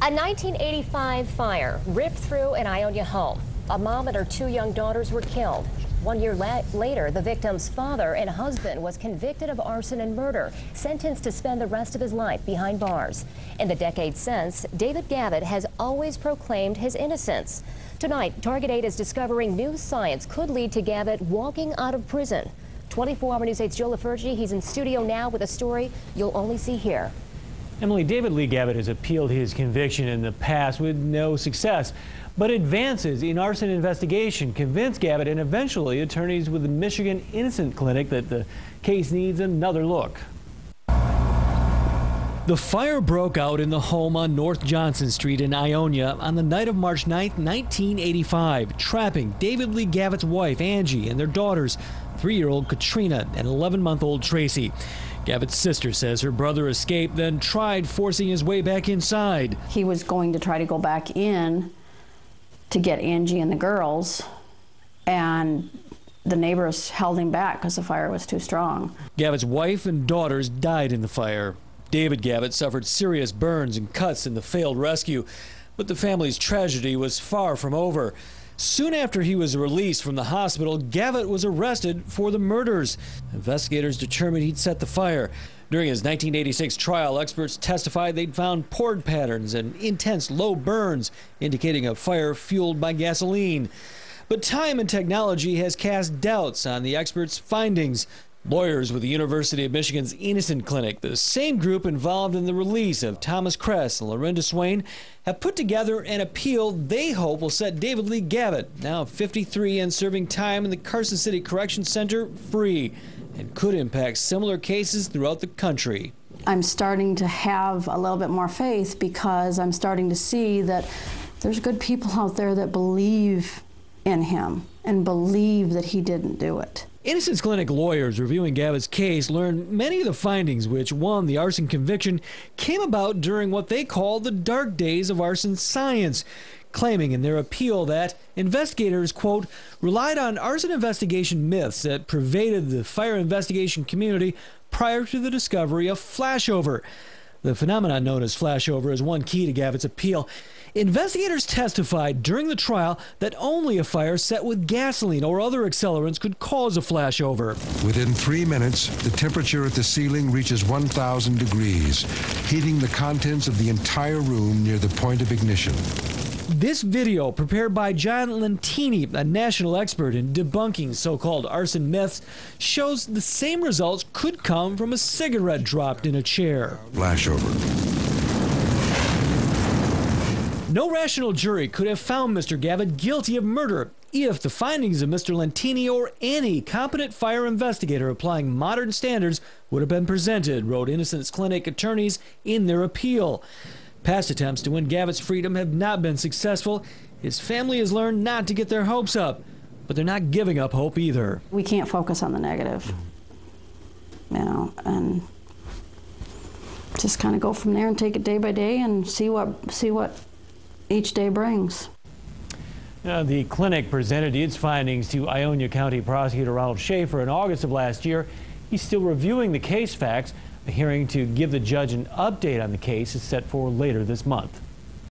A 1985 fire ripped through an Ionia home. A mom and her two young daughters were killed. 1 year later, the victim's father and husband was convicted of arson and murder, sentenced to spend the rest of his life behind bars. In the decades since, David Gavitt has always proclaimed his innocence. Tonight, Target 8 is discovering new science could lead to Gavitt walking out of prison. 24-hour News 8's Joe LaFurgey, he's in studio now with a story you'll only see here. Emily, David Lee Gavitt has appealed his conviction in the past with no success. But advances in arson investigation convinced Gavitt and eventually attorneys with the Michigan Innocence Clinic that the case needs another look. The fire broke out in the home on North Johnson Street in Ionia on the night of March 9, 1985, trapping David Lee Gavitt's wife, Angie, and their daughters, 3-year-old Katrina and 11-month-old Tracy. Gavitt's sister says her brother escaped, then tried forcing his way back inside. He was going to try to go back in to get Angie and the girls, and the neighbors held him back because the fire was too strong. Gavitt's wife and daughters died in the fire. David Gavitt suffered serious burns and cuts in the failed rescue, but the family's tragedy was far from over. Soon after he was released from the hospital, Gavitt was arrested for the murders. Investigators determined he'd set the fire. During his 1986 trial, experts testified they'd found poured patterns and intense low burns, indicating a fire fueled by gasoline. But time and technology has cast doubts on the experts' findings. Lawyers with the University of Michigan's Innocence Clinic, the same group involved in the release of Thomas Kress and Lorinda Swain, have put together an appeal they hope will set David Lee Gavitt, now 53 and serving time in the Carson City Correction Center, free, and could impact similar cases throughout the country. I'm starting to have a little bit more faith because I'm starting to see that there's good people out there that believe in him and believe that he didn't do it. Innocence Clinic lawyers reviewing Gavitt's case learned many of the findings which won the arson conviction came about during what they call the dark days of arson science, claiming in their appeal that investigators, quote, relied on arson investigation myths that pervaded the fire investigation community prior to the discovery of flashover. The phenomenon known as flashover is one key to Gavitt's appeal. Investigators testified during the trial that only a fire set with gasoline or other accelerants could cause a flashover. Within 3 minutes, the temperature at the ceiling reaches 1,000 degrees, heating the contents of the entire room near the point of ignition. This video, prepared by John Lentini, a national expert in debunking so-called arson myths, shows the same results could come from a cigarette dropped in a chair. Flashover. No rational jury could have found Mr. Gavitt guilty of murder if the findings of Mr. Lentini or any competent fire investigator applying modern standards would have been presented, wrote Innocence Clinic attorneys in their appeal. Past attempts to win Gavitt's freedom have not been successful. His family has learned not to get their hopes up, but they're not giving up hope either. We can't focus on the negative, you know, and just kind of go from there and take it day by day and see what each day brings. The clinic presented its findings to Ionia County Prosecutor Ronald Schaefer in August of last year. He's still reviewing the case facts. A hearing to give the judge an update on the case is set for later this month.